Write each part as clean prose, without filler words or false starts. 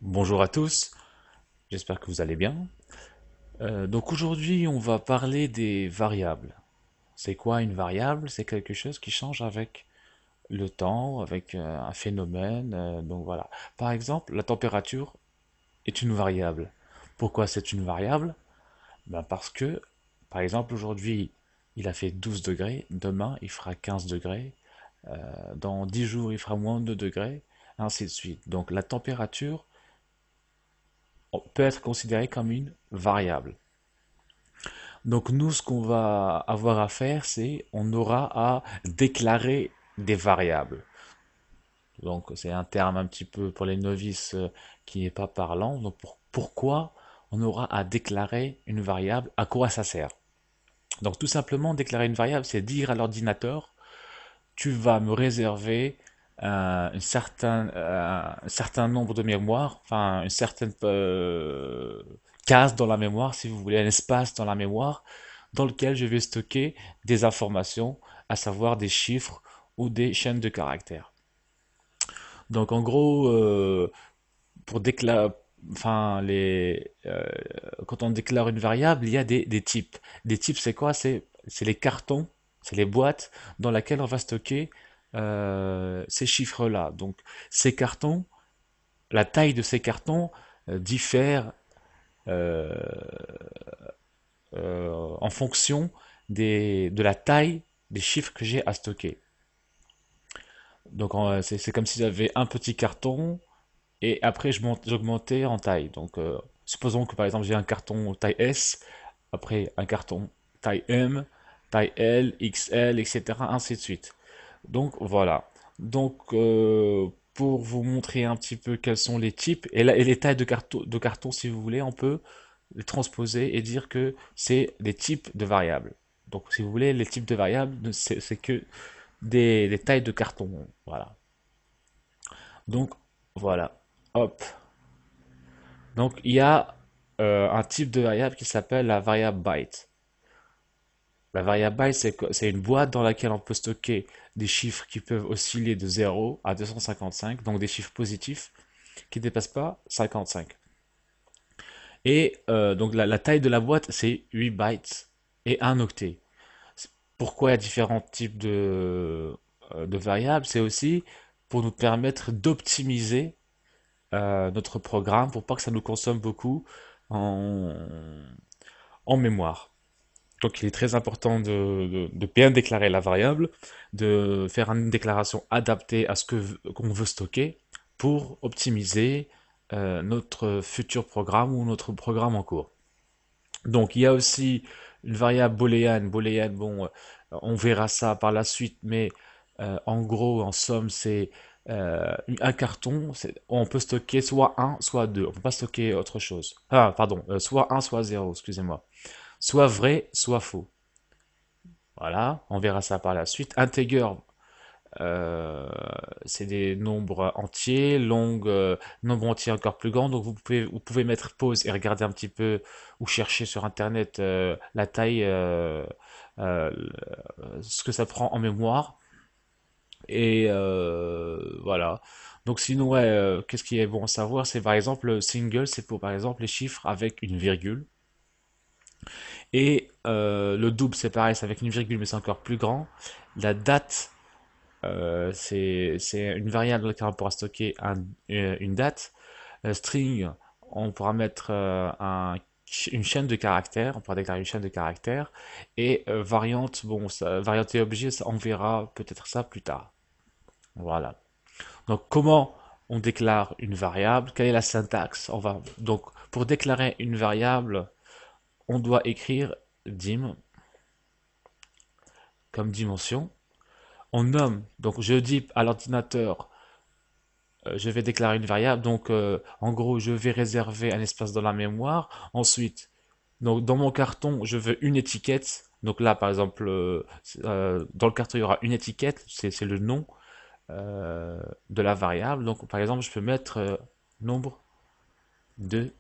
Bonjour à tous, j'espère que vous allez bien. Donc aujourd'hui, on va parler des variables. C'est quoi une variable? C'est quelque chose qui change avec le temps, avec un phénomène. Donc voilà. Par exemple, la température est une variable. Pourquoi c'est une variable? Ben parce que, par exemple, aujourd'hui, il a fait 12 degrés, demain, il fera 15 degrés, dans 10 jours, il fera moins 2 degrés, ainsi de suite. Donc la température peut être considérée comme une variable. Donc nous, ce qu'on va avoir à faire, c'est on aura à déclarer des variables. Donc c'est un terme un petit peu pour les novices qui n'est pas parlant. Donc pourquoi on aura à déclarer une variable? À quoi ça sert? Donc tout simplement, déclarer une variable, c'est dire à l'ordinateur, tu vas me réserver un certain nombre de mémoire, enfin une certaine case dans la mémoire, si vous voulez, un espace dans la mémoire, dans lequel je vais stocker des informations, à savoir des chiffres ou des chaînes de caractères. Donc en gros, pour déclarer, enfin quand on déclare une variable, il y a des types. Des types, c'est quoi? C'est les cartons, c'est les boîtes dans lesquelles on va stocker ces chiffres-là. Donc ces cartons, la taille de ces cartons diffère euh, en fonction de la taille des chiffres que j'ai à stocker. Donc c'est comme si j'avais un petit carton et après j'augmentais en taille. Donc supposons que par exemple j'ai un carton taille S, après un carton taille M, taille L, XL, etc. ainsi de suite. Donc voilà. Donc pour vous montrer un petit peu quels sont les types et les tailles de carton si vous voulez, on peut les transposer et dire que c'est des types de variables. Donc si vous voulez, les types de variables, c'est que des tailles de carton. Voilà. Donc voilà. Hop. Donc il y a un type de variable qui s'appelle la variable byte. La variable byte, c'est une boîte dans laquelle on peut stocker des chiffres qui peuvent osciller de 0 à 255, donc des chiffres positifs qui ne dépassent pas 55. Et donc la taille de la boîte, c'est 8 bytes et un octet. Pourquoi il y a différents types de variables? C'est aussi pour nous permettre d'optimiser notre programme pour pas que ça nous consomme beaucoup en, en mémoire. Donc il est très important de bien déclarer la variable, de faire une déclaration adaptée à ce qu'on veut stocker pour optimiser notre futur programme ou notre programme en cours. Donc il y a aussi une variable booléenne. Booléenne, bon, on verra ça par la suite, mais en gros, en somme, c'est un carton. On peut stocker soit un, soit 2. On ne peut pas stocker autre chose. Ah, pardon, soit un, soit 0, excusez-moi. Soit vrai, soit faux. Voilà, on verra ça par la suite. Integer, euh, c'est des nombres entiers, nombres entiers encore plus grands. Donc vous pouvez mettre pause et regarder un petit peu ou chercher sur Internet la taille, euh, ce que ça prend en mémoire. Et voilà. Donc sinon, ouais, qu'est-ce qui est bon à savoir? C'est par exemple single, c'est pour par exemple les chiffres avec une virgule. Et le double, c'est pareil, c'est avec une virgule, mais c'est encore plus grand. La date, c'est une variable dans laquelle on pourra stocker une date. String, on pourra mettre une chaîne de caractères, on pourra déclarer une chaîne de caractères. Et variante, bon, variante et objet, on verra peut-être ça plus tard. Voilà. Donc, comment on déclare une variable? Quelle est la syntaxe? Donc, pour déclarer une variable, on doit écrire dim comme dimension. On nomme, donc je dis à l'ordinateur, je vais déclarer une variable, donc en gros, je vais réserver un espace dans la mémoire. Ensuite, donc dans mon carton, je veux une étiquette. Donc là, par exemple, dans le carton, il y aura une étiquette, c'est le nom de la variable. Donc par exemple, je peux mettre nombre de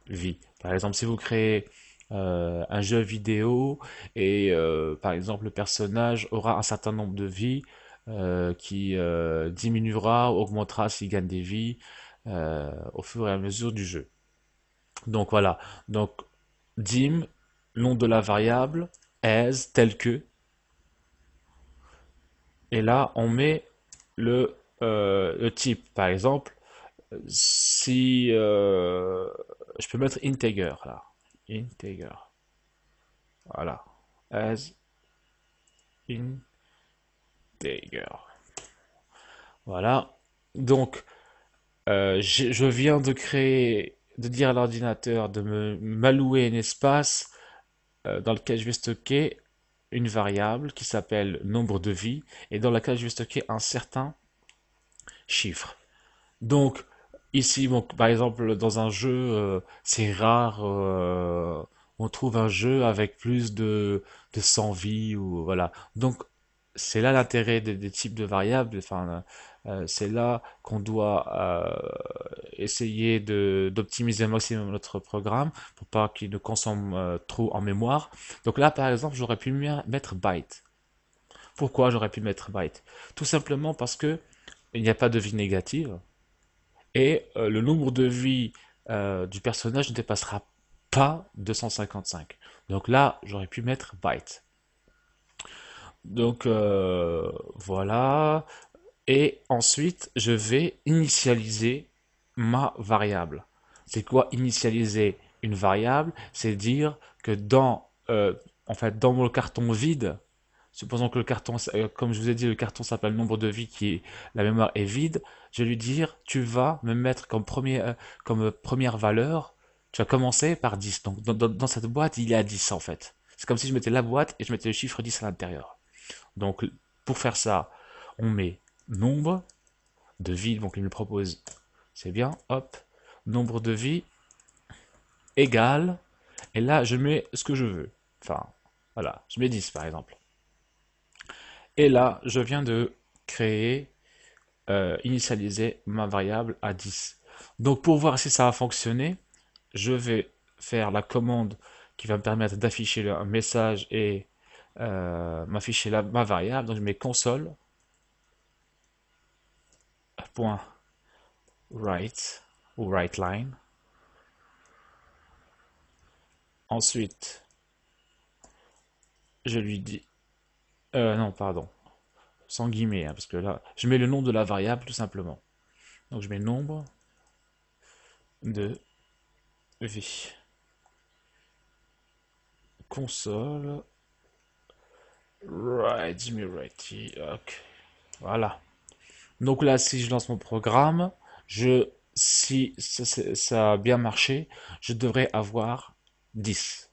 vie. Par exemple, si vous créez un jeu vidéo et par exemple le personnage aura un certain nombre de vies qui diminuera, augmentera s'il gagne des vies. au fur et à mesure du jeu. Donc voilà, donc dim, nom de la variable, as, tel que, et là on met le type. Par exemple, si je peux mettre integer là, integer, voilà, as integer, voilà. Donc je viens de créer, de dire à l'ordinateur de m'allouer un espace dans lequel je vais stocker une variable qui s'appelle nombre de vies et dans laquelle je vais stocker un certain chiffre. Donc, ici, bon, par exemple, dans un jeu, c'est rare, on trouve un jeu avec plus de 100 vies, ou voilà. Donc, c'est là l'intérêt des types de variables. Enfin, c'est là qu'on doit essayer d'optimiser au maximum notre programme pour pas qu'il ne consomme trop en mémoire. Donc là, par exemple, j'aurais pu mettre byte. Pourquoi j'aurais pu mettre byte? Tout simplement parce que il n'y a pas de vie négative et le nombre de vies du personnage ne dépassera pas 255. Donc là, j'aurais pu mettre byte. Donc voilà. Et ensuite, je vais initialiser ma variable. C'est quoi initialiser une variable? C'est dire que en fait, dans mon carton vide, supposons que le carton, comme je vous ai dit, le carton s'appelle nombre de vies la mémoire est vide, je vais lui dire, tu vas me mettre comme première valeur, tu vas commencer par 10. Donc dans cette boîte, il y a 10 en fait. C'est comme si je mettais la boîte et je mettais le chiffre 10 à l'intérieur. Donc pour faire ça, on met nombre de vies, donc il me propose, c'est bien, hop, nombre de vies égale, et là je mets ce que je veux. Enfin, voilà, je mets 10 par exemple. Et là, je viens de créer, initialiser ma variable à 10. Donc pour voir si ça a fonctionné, je vais faire la commande qui va me permettre d'afficher un message et m'afficher ma variable. Donc je mets console.write ou writeLine. Ensuite, je lui dis, non, pardon, sans guillemets, hein, parce que là, je mets le nom de la variable tout simplement. Donc je mets nombre de vie. Console. Right, Jimmy Right. Ok. Voilà. Donc là, si je lance mon programme, si ça a bien marché, je devrais avoir 10.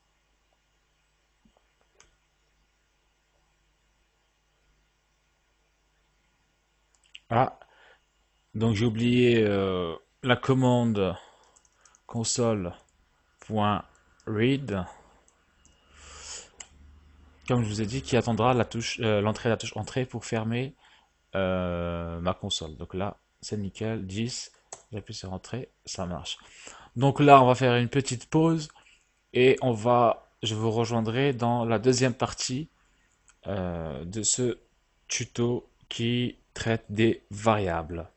Ah, donc j'ai oublié la commande console.read, comme je vous ai dit, qui attendra l'entrée de la touche entrée pour fermer ma console. Donc là, c'est nickel, 10, j'appuie sur entrée, ça marche. Donc là, on va faire une petite pause et je vous rejoindrai dans la deuxième partie de ce tuto qui traite des variables.